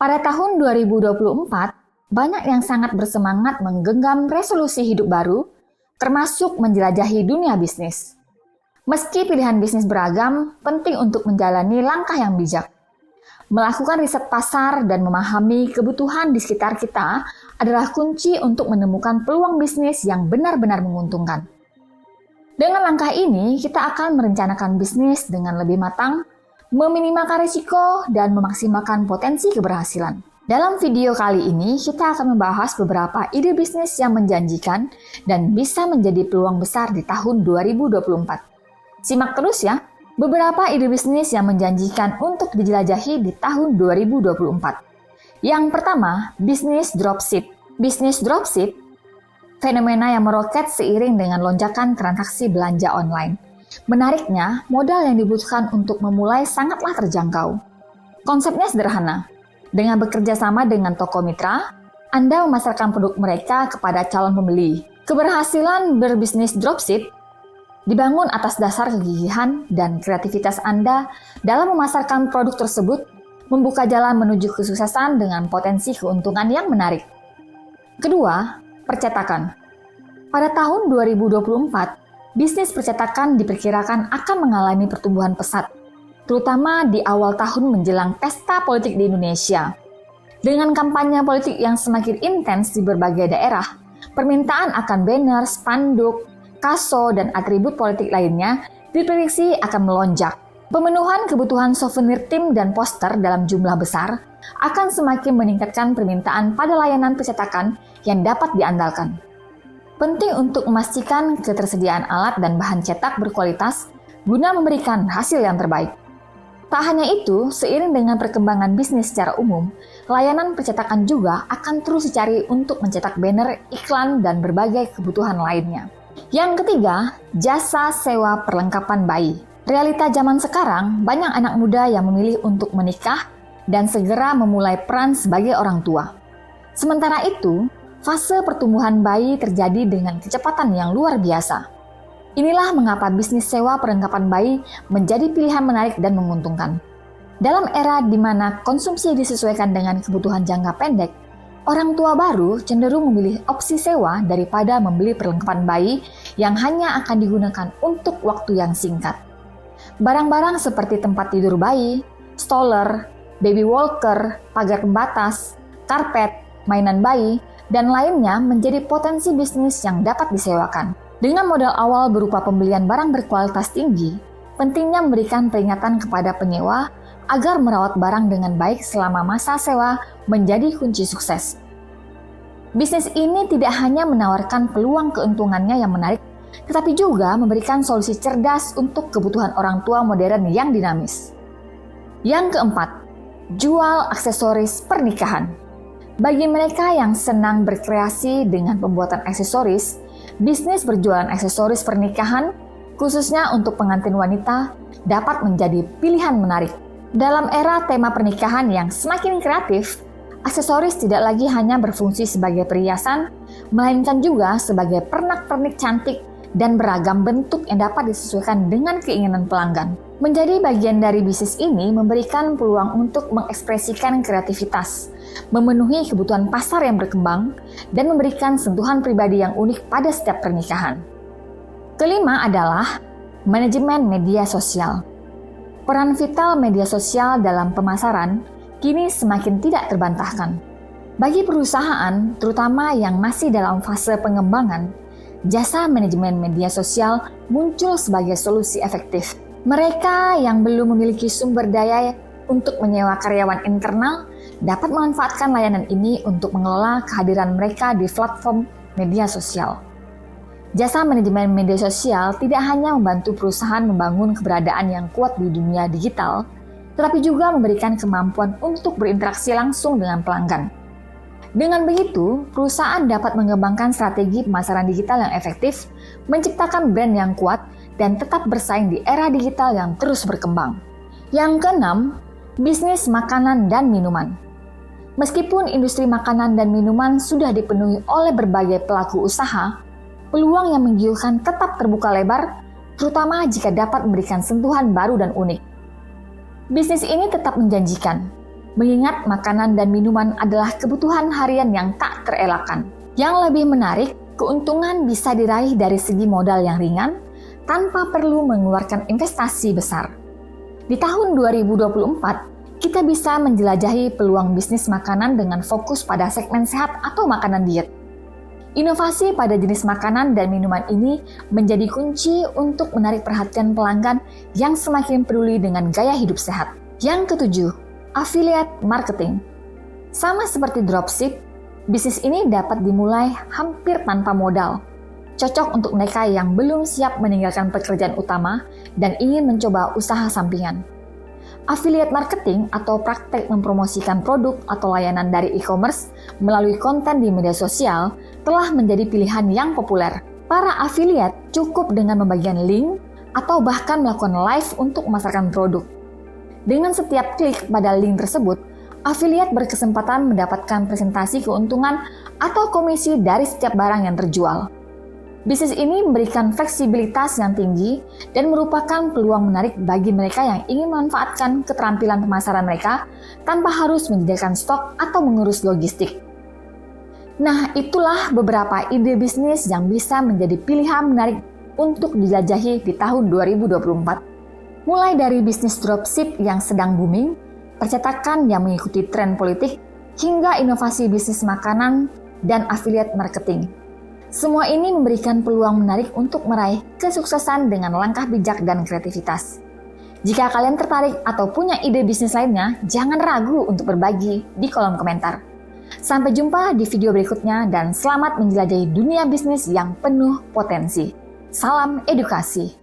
Pada tahun 2024, banyak yang sangat bersemangat menggenggam resolusi hidup baru, termasuk menjelajahi dunia bisnis. Meski pilihan bisnis beragam, penting untuk menjalani langkah yang bijak. Melakukan riset pasar dan memahami kebutuhan di sekitar kita adalah kunci untuk menemukan peluang bisnis yang benar-benar menguntungkan. Dengan langkah ini, kita akan merencanakan bisnis dengan lebih matang, meminimalkan risiko, dan memaksimalkan potensi keberhasilan. Dalam video kali ini, kita akan membahas beberapa ide bisnis yang menjanjikan dan bisa menjadi peluang besar di tahun 2024. Simak terus ya, beberapa ide bisnis yang menjanjikan untuk dijelajahi di tahun 2024. Yang pertama, bisnis dropship. Bisnis dropship, fenomena yang meroket seiring dengan lonjakan transaksi belanja online. Menariknya, modal yang dibutuhkan untuk memulai sangatlah terjangkau. Konsepnya sederhana. Dengan bekerja sama dengan toko mitra, Anda memasarkan produk mereka kepada calon pembeli. Keberhasilan berbisnis dropship dibangun atas dasar kegigihan dan kreativitas Anda dalam memasarkan produk tersebut, membuka jalan menuju kesuksesan dengan potensi keuntungan yang menarik. Kedua, percetakan. Pada tahun 2024, bisnis percetakan diperkirakan akan mengalami pertumbuhan pesat, terutama di awal tahun menjelang pesta politik di Indonesia. Dengan kampanye politik yang semakin intens di berbagai daerah, permintaan akan banner, spanduk, kaso, dan atribut politik lainnya diprediksi akan melonjak. Pemenuhan kebutuhan souvenir tim dan poster dalam jumlah besar akan semakin meningkatkan permintaan pada layanan percetakan yang dapat diandalkan. Penting untuk memastikan ketersediaan alat dan bahan cetak berkualitas guna memberikan hasil yang terbaik. Tak hanya itu, seiring dengan perkembangan bisnis secara umum, layanan percetakan juga akan terus dicari untuk mencetak banner, iklan, dan berbagai kebutuhan lainnya. Yang ketiga, jasa sewa perlengkapan bayi. Realita zaman sekarang, banyak anak muda yang memilih untuk menikah dan segera memulai peran sebagai orang tua. Sementara itu, fase pertumbuhan bayi terjadi dengan kecepatan yang luar biasa. Inilah mengapa bisnis sewa perlengkapan bayi menjadi pilihan menarik dan menguntungkan. Dalam era di mana konsumsi disesuaikan dengan kebutuhan jangka pendek, orang tua baru cenderung memilih opsi sewa daripada membeli perlengkapan bayi yang hanya akan digunakan untuk waktu yang singkat. Barang-barang seperti tempat tidur bayi, stroller, baby walker, pagar pembatas, karpet, mainan bayi, dan lainnya menjadi potensi bisnis yang dapat disewakan. Dengan modal awal berupa pembelian barang berkualitas tinggi, pentingnya memberikan peringatan kepada penyewa agar merawat barang dengan baik selama masa sewa menjadi kunci sukses. Bisnis ini tidak hanya menawarkan peluang keuntungannya yang menarik, tetapi juga memberikan solusi cerdas untuk kebutuhan orang tua modern yang dinamis. Yang keempat, jual aksesoris pernikahan. Bagi mereka yang senang berkreasi dengan pembuatan aksesoris, bisnis berjualan aksesoris pernikahan, khususnya untuk pengantin wanita, dapat menjadi pilihan menarik. Dalam era tema pernikahan yang semakin kreatif, aksesoris tidak lagi hanya berfungsi sebagai perhiasan, melainkan juga sebagai pernak-pernik cantik dan beragam bentuk yang dapat disesuaikan dengan keinginan pelanggan. Menjadi bagian dari bisnis ini memberikan peluang untuk mengekspresikan kreativitas, memenuhi kebutuhan pasar yang berkembang, dan memberikan sentuhan pribadi yang unik pada setiap pernikahan. Kelima adalah manajemen media sosial. Peran vital media sosial dalam pemasaran kini semakin tidak terbantahkan. Bagi perusahaan, terutama yang masih dalam fase pengembangan, jasa manajemen media sosial muncul sebagai solusi efektif. Mereka yang belum memiliki sumber daya untuk menyewa karyawan internal dapat memanfaatkan layanan ini untuk mengelola kehadiran mereka di platform media sosial. Jasa manajemen media sosial tidak hanya membantu perusahaan membangun keberadaan yang kuat di dunia digital, tetapi juga memberikan kemampuan untuk berinteraksi langsung dengan pelanggan. Dengan begitu, perusahaan dapat mengembangkan strategi pemasaran digital yang efektif, menciptakan brand yang kuat, dan tetap bersaing di era digital yang terus berkembang. Yang keenam, bisnis makanan dan minuman. Meskipun industri makanan dan minuman sudah dipenuhi oleh berbagai pelaku usaha, peluang yang menggiurkan tetap terbuka lebar, terutama jika dapat memberikan sentuhan baru dan unik. Bisnis ini tetap menjanjikan, mengingat makanan dan minuman adalah kebutuhan harian yang tak terelakkan. Yang lebih menarik, keuntungan bisa diraih dari segi modal yang ringan tanpa perlu mengeluarkan investasi besar. Di tahun 2024, kita bisa menjelajahi peluang bisnis makanan dengan fokus pada segmen sehat atau makanan diet. Inovasi pada jenis makanan dan minuman ini menjadi kunci untuk menarik perhatian pelanggan yang semakin peduli dengan gaya hidup sehat. Yang ketujuh, affiliate marketing. Sama seperti dropship, bisnis ini dapat dimulai hampir tanpa modal. Cocok untuk mereka yang belum siap meninggalkan pekerjaan utama dan ingin mencoba usaha sampingan. Affiliate marketing atau praktek mempromosikan produk atau layanan dari e-commerce melalui konten di media sosial telah menjadi pilihan yang populer. Para affiliate cukup dengan membagikan link atau bahkan melakukan live untuk memasarkan produk. Dengan setiap klik pada link tersebut, affiliate berkesempatan mendapatkan presentasi keuntungan atau komisi dari setiap barang yang terjual. Bisnis ini memberikan fleksibilitas yang tinggi dan merupakan peluang menarik bagi mereka yang ingin memanfaatkan keterampilan pemasaran mereka tanpa harus menyediakan stok atau mengurus logistik. Nah, itulah beberapa ide bisnis yang bisa menjadi pilihan menarik untuk dijelajahi di tahun 2024. Mulai dari bisnis dropship yang sedang booming, percetakan yang mengikuti tren politik, hingga inovasi bisnis makanan dan affiliate marketing. Semua ini memberikan peluang menarik untuk meraih kesuksesan dengan langkah bijak dan kreativitas. Jika kalian tertarik atau punya ide bisnis lainnya, jangan ragu untuk berbagi di kolom komentar. Sampai jumpa di video berikutnya dan selamat menjelajahi dunia bisnis yang penuh potensi. Salam edukasi.